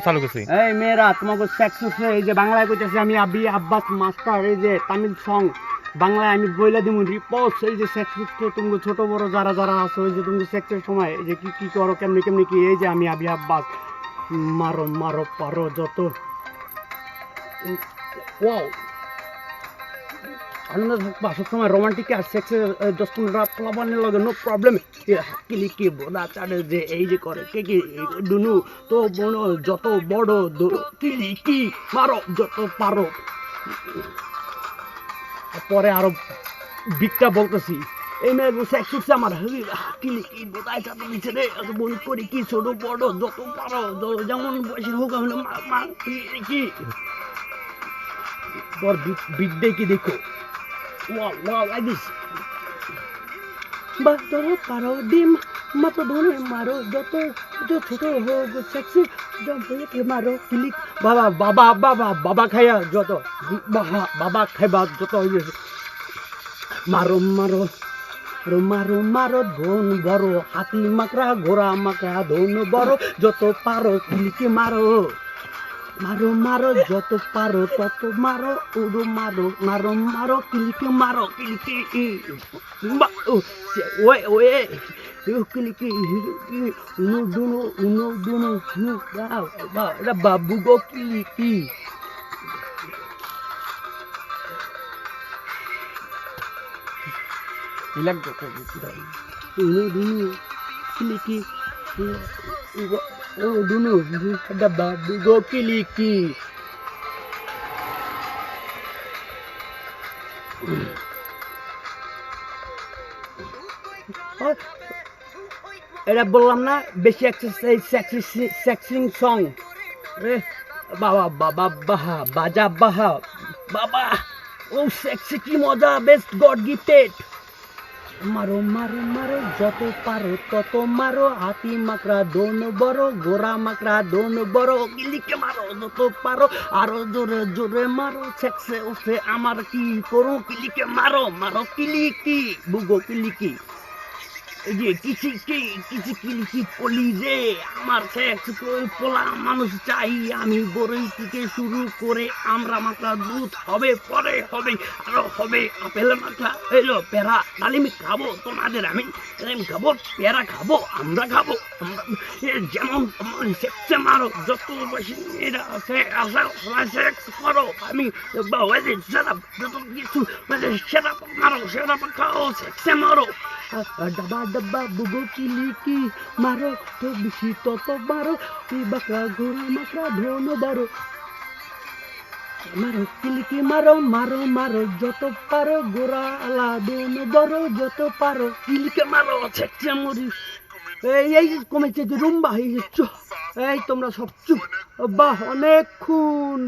চালু করছি। এই মেয়েরা তোমাকে সেক্সুস এই যে বাংলায় কইতেছি আমি আবি আব্বাস মাস্টার এই যে তামিল সং বাংলায় আমি বইলা দিব রিপোর্ট এই যে সেক্সুস তুমি ছোট বড় যারা যারা আছে ওই যে তুমি সেক্সের সময় এই যে কি কি করো কেমনি কেমনি কি এই যে আমি আবি আব্বাস মারো মারো পারো যত ওয়াও আনন্দ থাকবা সবসময় রোমান্টিক আর সেক্সের 10-15 প্লাবানের লগে নো প্রবলেম হাক্কিলি কি বোদা চাড়ে যে এই যে করে কে কি দুনু তো বড় যত বড় কিলি কি মারো যত পারো পরে আরো বিকটা বলতেছি এই মেয়ে সেক্স আমার হাক্কিলি কি বোদা চাড়ে নিচে রে বল করি কি ছোট বড় যত পারো যেমন বয়সের হোক আমি মা কি পর বিগ কি দেখো wow wow like this বাতরে পারো ডিম মাত্র ধরে মারো যত ছোট হোক সেক্সি জম্পে মারো ক্লিক বাবা বাবা বাবা বাবা খাইয়া যত বাবা খাইবা যত মারো মারো মারো মারো ধন বড় হাতি মাকড়া ঘোড়া মাকড়া ধন বড় যত পারো ক্লিকে মারো মারো মারো যত পারো তত মারো উড়ো মারো মারো মারো কিলিকে মারো কিলিকে ওয়ে ওয়ে কিলিকে উনো দুনো এটা বাবু গো কিলিকি উনো দুনো কিলিকি ও দুনো এটা বাবু গো কিলিকি এটা বললাম না বেশি এক্সারসাইজ সেক্সিং সং রে বাবা বাবা বাহা বাজা বাহা বাবা ও সেক্সি কি মজা বেস্ট গড গিফটেড মারো মারো মারো যত পারো তত মারো হাতি মাকড়া দোন বড় গোড়া মাকড়া দোন বড় কিলিকে মারো যত পারো আরো জোরে জোরে মারো সেক্সে উঠে আমার কি করো কিলিকে মারো মারো কিলিকি বুগো কিলিকি এই যে কিছু কিলিকি পলি যে আমার সেক্স পোলা মানুষ চাই আমি বড়ই থেকে শুরু করে আমরা মাত্রা দুধ হবে পরে হবে আরো হবে আপেল মাত্রা এলো পেরা ডালিম খাবো তোমাদের আমি খাবো পেয়ারা খাবো আমরা খাবো যেমন সেক্সে মারো যত বেশি মেয়েরা আছে সেক্স করো আমি যত কিছু সেটা মারো সেটা খাও সেক্সে মারো ডাবা ডাবা বুগো কিলিকি মারো তো বেশি তত মারো তুই বাকরা ঘোড়া মাকড়া ধন বারো মারো কিলিকি মারো মারো মারো যত পারো গোড়া আলা ধন বড় যত পারো কিলিকে মারো সেক্সে মরি এই কমেছে যে রুম্বা এই তোমরা সব চুপ বাহ অনেকক্ষণ